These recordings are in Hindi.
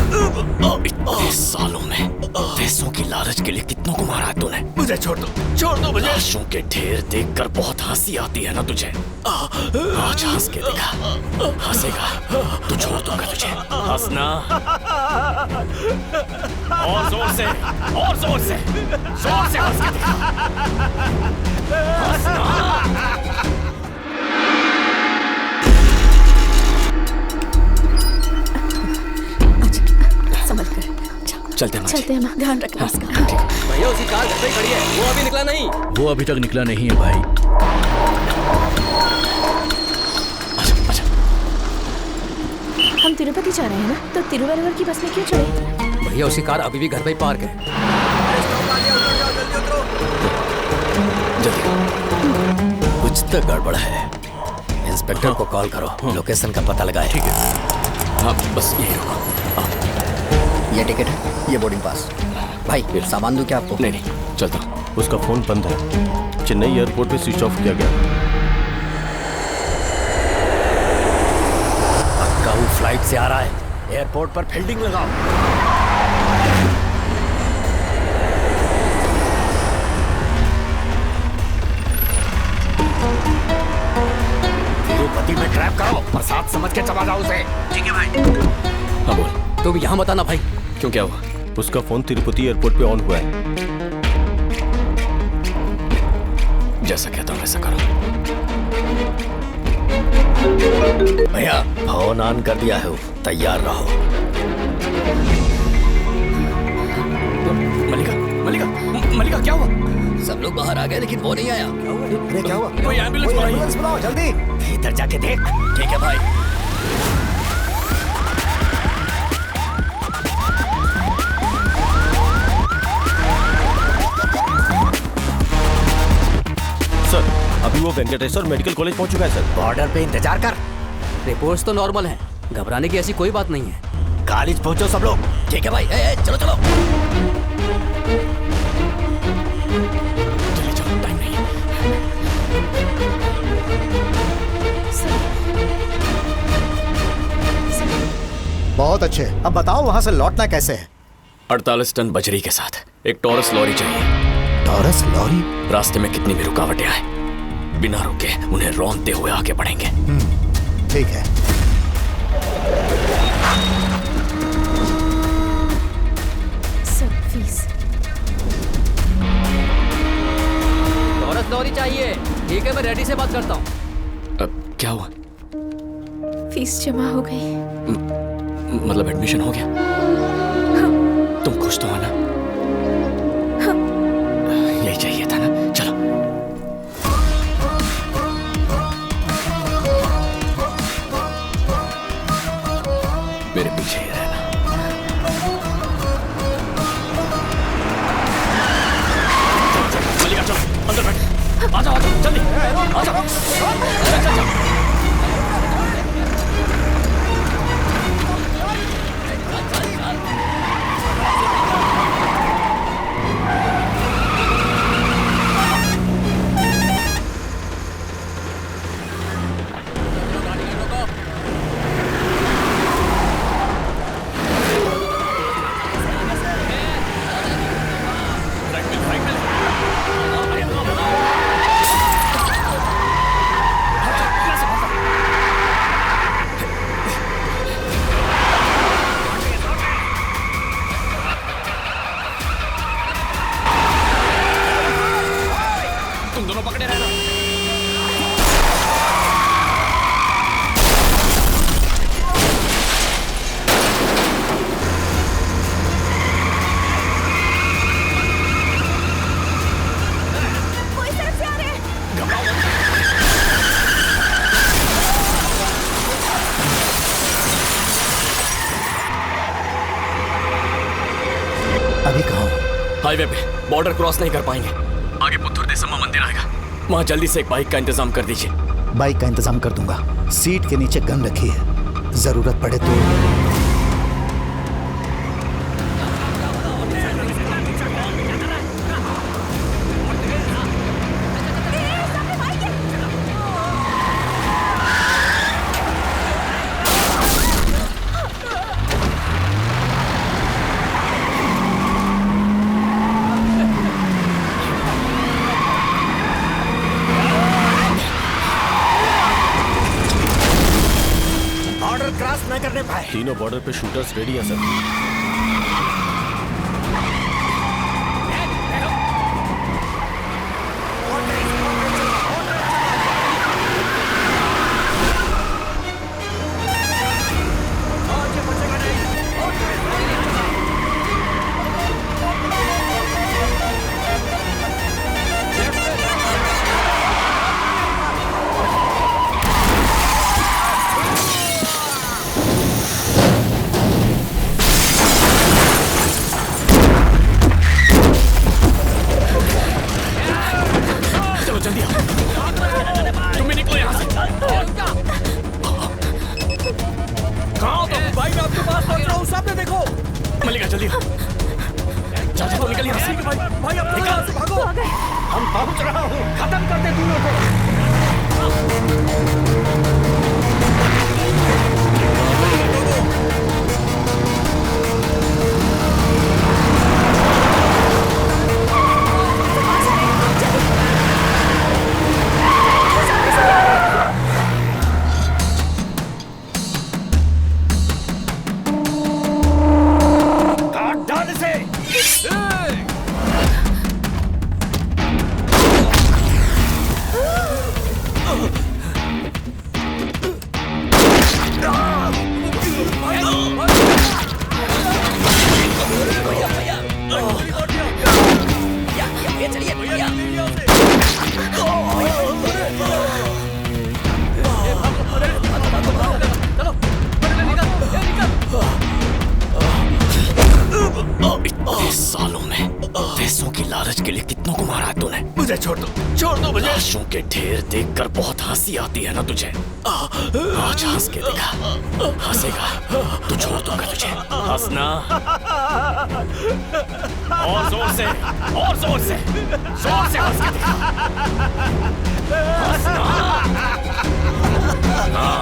इतने सालों में पैसों की लालच के लिए कितनों को मारा है तूने? मुझे छोड़ दो मुझे। लाशों के ढेर देखकर बहुत हंसी आती है ना तुझे? आज हंस के दिखा, हंसेगा तो छोड़ दूंगा तुझे। हंसना और जोर से, और जोर से, जोर से हंस के दिखा। हंसना। चलते हैं माँ, ध्यान रखना इसका। भैया उसकी कार घर पे खड़ी है, वो अभी निकला नहीं। वो अभी तक निकला नहीं है भाई। अच्छा। हम तिरुपति जा रहे हैं ना, तो तिरुवरुवर की बस में क्यों चढ़े? भैया उसकी कार अभी भी घर पे ही पार्क है। जल्दी। कुछ तो गड़बड़ है। इंस्पेक्टर को कॉल करो, लोकेशन का पता लगाए। ठीक है। हाँ बस यही रुको। ये टिकट है, ये बोर्डिंग पास। भाई सामान दूं क्या आपको? नहीं, चलता। उसका फोन बंद है, चेन्नई एयरपोर्ट पे स्विच ऑफ किया गया। पक्का वो फ्लाइट से आ रहा है। एयरपोर्ट पर फील्डिंग लगाओ। तिरुपति में ट्रैप करो, प्रसाद समझ के चला जाओ उसे। ठीक है भाई। हाँ बोल। तो भी यहाँ बताना भाई। क्यों, क्या हुआ? उसका फोन तिरुपति एयरपोर्ट पे ऑन हुआ है। जैसा कहता हूँ वैसा करो। भैया फोन ऑन कर दिया है, तैयार रहो। मलिका क्या हुआ? सब लोग बाहर आ गए लेकिन वो नहीं आया। क्या हुआ? कोई एम्बुलेंस बुलाओ जल्दी। भीतर जाके देख। ठीक है भाई। सर अभी वो वेंकटेश्वर मेडिकल कॉलेज पहुंच चुका है सर। बॉर्डर पे इंतजार कर। रिपोर्ट्स तो नॉर्मल हैं, घबराने की ऐसी कोई बात नहीं है। कॉलेज पहुंचो सब लोग। ठीक है भाई। चलो चलो। चलो, टाइम नहीं है। बहुत अच्छे। अब बताओ वहाँ से लौटना कैसे है? 48 टन बजरी के साथ एक टॉरस लॉरी चाहिए। Taurus lorry? रास्ते में कितनी भी रुकावटें आए, बिना रुके उन्हें रौंदते हुए आगे बढ़ेंगे। ठीक है। Sir fees. टॉरस लॉरी चाहिए। ठीक है, मैं रेडी से बात करता हूँ। अब क्या हुआ? फीस जमा हो गई। मतलब एडमिशन हो गया? तुम खुश तो हो ना? यही चाहिए था ना। चलो। मेरे पीछे ही रहना। मलिका चलो अंदर बैठ। आ जाओ जल्दी आ जाओ। चल। अभी कहाँ हो? हाईवे पे। बॉर्डर क्रॉस नहीं कर पाएंगे। आगे पुत्तूर देसम्मा मंदिर आएगा, वहाँ जल्दी से एक बाइक का इंतजाम कर दीजिए। बाइक का इंतजाम कर दूंगा। सीट के नीचे गन रखी है, जरूरत पड़े तो। बॉर्डर क्रॉस न करने पाए। तीनों बॉर्डर पे शूटर्स रेडी हैं सर। मलिका जल्दी आओ। चाचा तो निकल यहाँ से। भाई अब भागो। हम पहुंच रहा हूँ, खत्म कर दे तीनों को। सालों में पैसों की लालच के लिए कितनों को मारा है तूने। मुझे छोड़ दो मुझे। लाशों के ढेर देखकर बहुत हंसी आती है ना तुझे। आज हंस के दिखा। हंसेगा तो छोड़ दूंगा तुझे। हंसना और जोर से, और जोर से हंस के दिखा। हंसना। हाँ,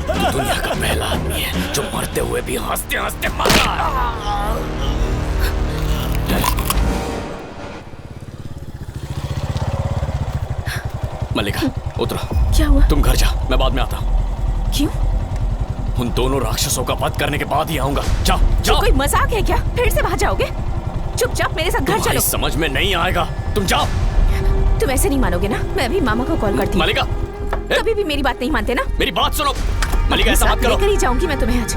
तू दुनिया का पहला आदमी है जो मरते हुए भी हंसते हंसते मरा। मल्लिका उतरो। क्या हुआ? तुम घर जा, मैं बाद में आता हूँ। क्यों? उन दोनों राक्षसों का वध करने के बाद ही आऊंगा। जाओ जाओ। कोई मजाक है क्या? फिर से वहां जाओगे? चुपचाप मेरे साथ घर चलो। समझ में नहीं आएगा, तुम जाओ। तुम ऐसे नहीं मानोगे ना? मैं अभी मामा को कॉल करती हूँ। मल्लिका कभी भी मेरी बात नहीं मानते ना? मेरी बात सुनो। मल्लिका ऐसा मत करो। लेकर ही जाऊंगी मैं तुम्हें आज।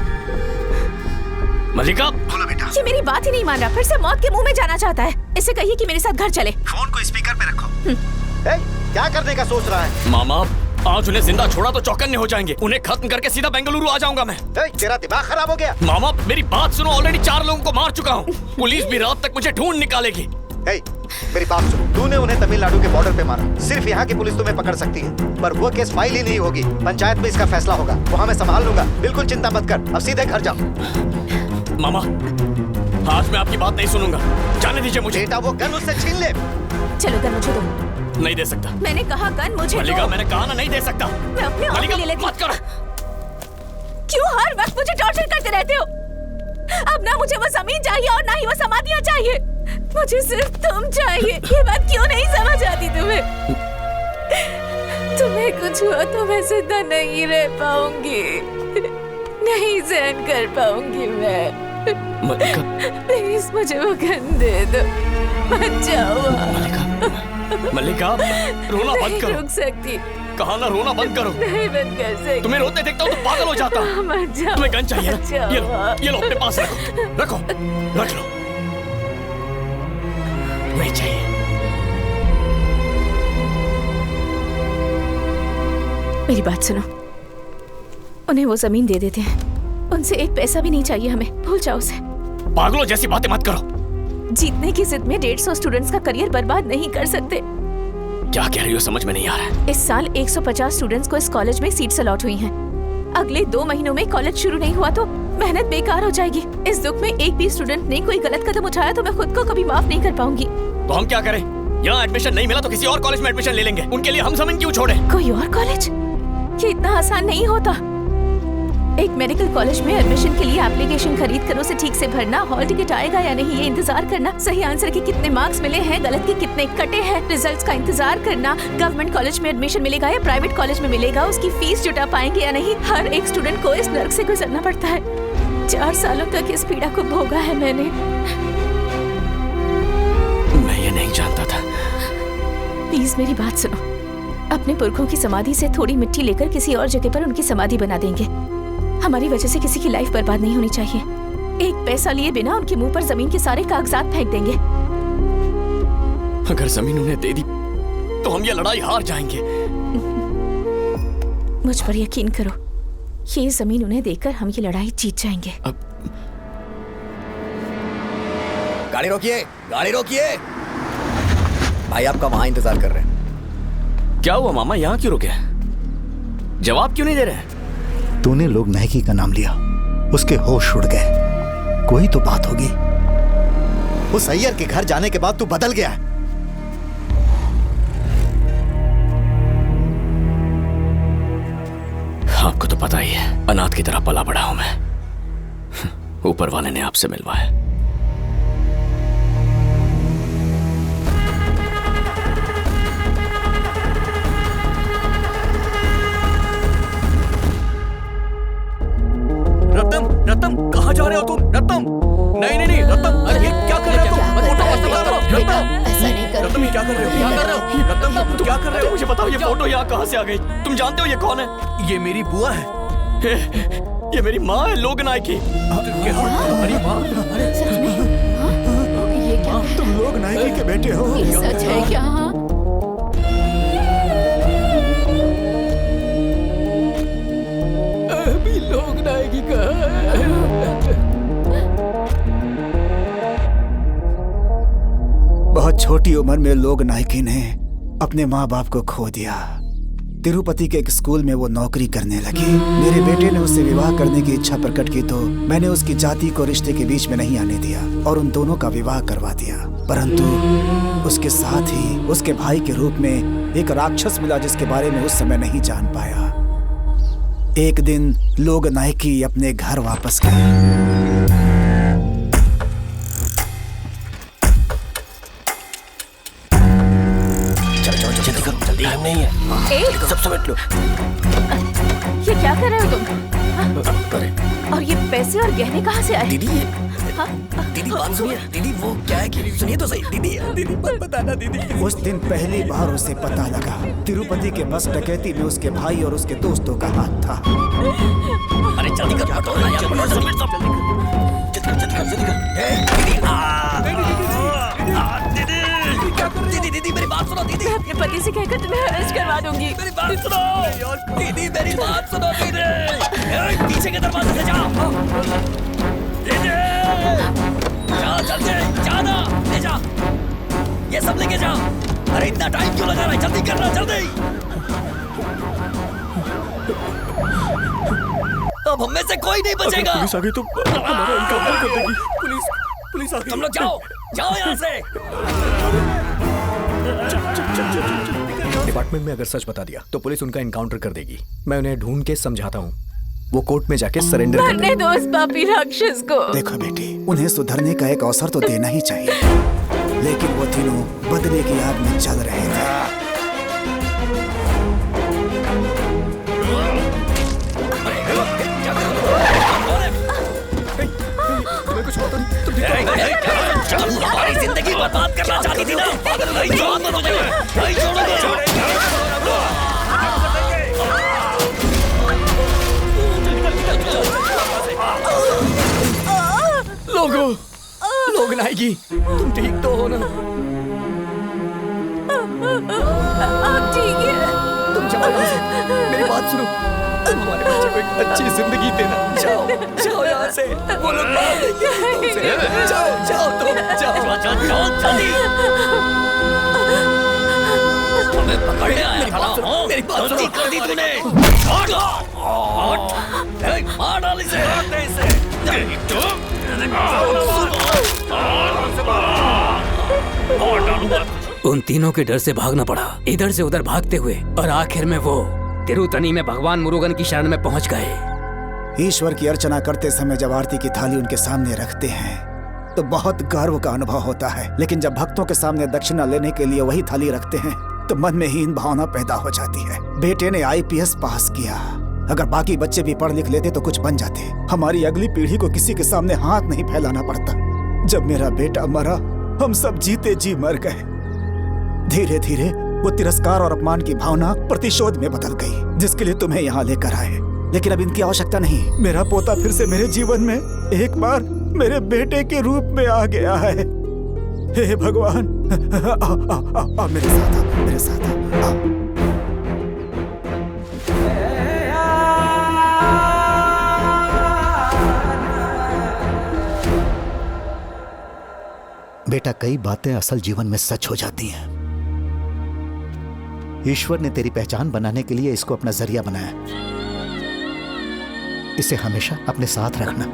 मल्लिका बोलो बेटा। ये मेरी बात ही नहीं मान रहा, फिर से मौत के मुंह में जाना चाहता है। इसे कहिए कि मेरे साथ घर चले। फोन को स्पीकर पे रखो। क्या करने का सोच रहा है? मामा आज उन्हें जिंदा छोड़ा तो चौकन्ने हो जाएंगे। उन्हें खत्म करके सीधा बेंगलुरु आ जाऊंगा मैं। तेरा दिमाग खराब हो गया? मामा मेरी बात सुनो, ऑलरेडी 4 लोगों को मार चुका हूँ। पुलिस भी रात तक मुझे ढूंढ निकालेगी। मेरी बात सुनो, तूने उन्हें तमिलनाडु के बॉर्डर पे मारा। सिर्फ यहाँ की पुलिस तुम्हें पकड़ सकती है, पर वो केस फाइल ही नहीं होगी। पंचायत में इसका फैसला होगा, वहाँ मैं संभाल लूंगा। बिल्कुल चिंता मत कर, अब सीधे घर जाओ। मामा आज मैं आपकी बात नहीं सुनूंगा, जाने दीजिए मुझे। बेटा वो गन उससे छीन ले। चलो गन मुझे दो। नहीं दे सकता। मैंने कहा गन मुझे मल्लिका दो। मैंने कहा ना नहीं दे सकता। मैं अपने आप ले लेती। मत करो। क्यों हर वक्त मुझे टॉर्चर करते रहते हो? अब ना मुझे वो जमीन चाहिए और ना ही वो समाधियां चाहिए। मुझे सिर्फ तुम चाहिए। ये बात क्यों नहीं समझ आती तुम्हें? तुम्हें कुछ हुआ तो मैं जिंदा नहीं रह पाऊंगी, नहीं सहन कर पाऊंगी मैं। मल्लिका प्लीज मुझे वो गन दे दो। मत जाओ। मल्लिका रोना बंद करो। नहीं रुक सकती। कहा ना रोना बंद करो। नहीं बंद कर सकती। तुम्हें रोते देखता हूँ तो पागल हो जाता हूँ। मत जाओ। तुम्हें गन चाहिए मत ना? जाओ। ये लो अपने पास रखो, रख लो। नहीं चाहिए। मेरी बात सुनो, उन्हें वो जमीन दे देते हैं। उनसे एक पैसा भी नहीं चाहिए हमें, भूल जाओ उसे। पागलों जैसी बातें मत करो। जीतने की जिद में 150 स्टूडेंट्स का करियर बर्बाद नहीं कर सकते। क्या कह रही हो समझ में नहीं आ रहा है। इस साल 150 स्टूडेंट्स को इस कॉलेज में सीट्स अलॉट हुई हैं। अगले 2 महीनों में कॉलेज शुरू नहीं हुआ तो मेहनत बेकार हो जाएगी। इस दुख में एक भी स्टूडेंट ने कोई गलत कदम उठाया तो मैं खुद को कभी माफ नहीं कर पाऊंगी। तो हम क्या करें? यहाँ एडमिशन नहीं मिला तो किसी और कॉलेज में एडमिशन ले लेंगे। उनके लिए हम जमीन क्यों छोड़े? कोई और कॉलेज? ये इतना आसान नहीं होता। एक मेडिकल कॉलेज में एडमिशन के लिए एप्लीकेशन खरीद कर उसे ठीक से भरना, हॉल टिकट आएगा या नहीं ये इंतजार करना, सही आंसर के कितने मार्क्स मिले हैं, गलत के कितने कटे हैं, रिजल्ट्स का इंतजार करना, गवर्नमेंट कॉलेज में एडमिशन मिलेगा या प्राइवेट कॉलेज में मिलेगा, उसकी फीस जुटा पाएंगे या नहीं। हर एक स्टूडेंट को इस नर्क से गुजरना पड़ता है। 4 सालों तक इस पीड़ा को भोगा है मैंने। मैं ये नहीं जानता था। प्लीज मेरी बात सुनो, अपने पुरखों की समाधि से थोड़ी मिट्टी लेकर किसी और जगह पर उनकी समाधि बना देंगे। हमारी वजह से किसी की लाइफ बर्बाद नहीं होनी चाहिए। एक पैसा लिए बिना उनके मुंह पर जमीन के सारे कागजात फेंक देंगे। अगर जमीन उन्हें दे दी तो हम ये लड़ाई हार जाएंगे। मुझ पर यकीन करो, ये जमीन उन्हें देकर हम ये लड़ाई जीत जाएंगे। गाड़ी रोकिए, गाड़ी रोकिए। भाई आपका वहां इंतजार कर रहे हैं। क्या हुआ मामा, यहाँ क्यों रुके? जवाब क्यों नहीं दे रहे? तूने लोग नायकी का नाम लिया, उसके होश उड़ गए। कोई तो बात होगी। उस अय्यर के घर जाने के बाद तू बदल गया है। आपको तो पता ही है, अनाथ की तरह पला बड़ा हूं मैं। ऊपर वाले ने आपसे मिलवाया। रत्तम, रत्तम, कहाँ जा रहे हो तुम? रत्तम, नहीं नहीं नहीं, रत्तम, अरे क्या कर रहे हो तुम? फोटो मत लगा रहे हो, रत्तम। ऐसा नहीं करो। रत्तम, ये क्या कर रहे हो? क्या कर रहे हो? रत्तम, तुम क्या कर रहे हो? मुझे बताओ ये फोटो यहाँ कहाँ से आ गई? तुम जानते हो ये कौन है? ये मेरी बुआ है। ये मेरी माँ है, लोग नायकी। तुम्हारी माँ? सच में? हाँ? ये क्या है? तुम लोग नायकी के बेटे हो। ये सच है क्या? हाँ? अभी लोग नायकी का बहुत छोटी उम्र में लोग नायकी ने अपने माँ बाप को खो दिया। तिरुपति के एक स्कूल में वो नौकरी करने लगी। मेरे बेटे ने उससे विवाह करने की इच्छा प्रकट की तो मैंने उसकी जाति को रिश्ते के बीच में नहीं आने दिया और उन दोनों का विवाह करवा दिया। परंतु उसके साथ ही उसके भाई के रूप में एक राक्षस मिला जिसके बारे में उस समय नहीं जान पाया। एक दिन लोग नायकी अपने घर वापस गए। टाइम नहीं है। सब समेट लो। ये क्या कर रहे हो तुम? और ये पैसे और गहने कहाँ से आए? दीदी, दीदी बात सुनिए। दीदी वो क्या है कि सुनिए तो सही। दीदी, दीदी मत बताना दीदी। उस दिन पहली बार उसे पता लगा तिरुपति के बस डकैती में उसके भाई और उसके दोस्तों का हाथ था। अरे जल्दी कर, फोटो ना यार, फोटो समेट सब। जल्दी कर, जल्दी कर। दीदी, दीदी मेरी बात सुनो दीदी। मैं अपने पति से कहकर तुम्हें अरेस्ट करवा दूंगी। मेरी बात सुनो दीदी, मेरी बात सुनो दीदी। पीछे के दरवाजे से जाओ। दीदी, जा जल्दी, जा ना, ले जा। ये सब लेके जा। अरे इतना टाइम क्यों लगा रहा है? जल्दी करना, जल्दी। अब हम में से कोई नहीं बचेगा। पुलिस आ गई तो हमारा एनकाउंटर कर देगी। पुलिस आ गई। तुम लोग जाओ, जाओ यहाँ से। डिपार्टमेंट में अगर सच बता दिया तो पुलिस उनका एनकाउंटर कर देगी। मैं उन्हें ढूंढ के समझाता हूँ, वो कोर्ट में जाके सरेंडर कर मरने दो उस पापी राक्षस को। देखो बेटी, उन्हें सुधरने का एक अवसर तो देना ही चाहिए, लेकिन वो तीनों बदले की आग में जल रहे थे। हमारी जिंदगी बर्बाद करना चाहती थी ना? नहीं छोड़ो मुझे, नहीं छोड़ो। लोग नायकी, तुम ठीक तो हो ना? आप ठीक है? तुम जाओ यहाँ से। मेरी बात सुनो, तुम हमारे बच्चे को एक अच्छी जिंदगी देना। जाओ, जाओ यहाँ से। वो लोग मार देंगे तुमसे। जाओ, जाओ तुम, जाओ, जाओ जल्दी। हमें पकड़ने आया था। मेरी बात गलती कर दी तूने। मार डाल इसे। उन तीनों के डर से भागना पड़ा, इधर से उधर भागते हुए, और आखिर में वो तिरुतनी में भगवान मुरुगन की शरण में पहुंच गए। ईश्वर की अर्चना करते समय जब आरती की थाली उनके सामने रखते हैं तो बहुत गर्व का अनुभव होता है, लेकिन जब भक्तों के सामने दक्षिणा लेने के लिए वही थाली रखते हैं तो मन में हीन भावना पैदा हो जाती है। बेटे ने IPS पास किया, अगर बाकी बच्चे भी पढ़ लिख लेते तो कुछ बन जाते। हमारी अगली पीढ़ी को किसी के सामने हाथ नहीं फैलाना पड़ता। जब मेरा बेटा मरा हम सब जीते जी मर गए। धीरे धीरे वो तिरस्कार और अपमान की भावना प्रतिशोध में बदल गई, जिसके लिए तुम्हें यहाँ लेकर आए। लेकिन अब इनकी आवश्यकता नहीं। मेरा पोता फिर से मेरे जीवन में एक बार मेरे बेटे के रूप में आ गया है। हे भगवान, आ मेरे साथ आ, मेरे साथ आ। बेटा, कई बातें असल जीवन में सच हो जाती हैं। ईश्वर ने तेरी पहचान बनाने के लिए इसको अपना जरिया बनाया। इसे हमेशा अपने साथ रखना।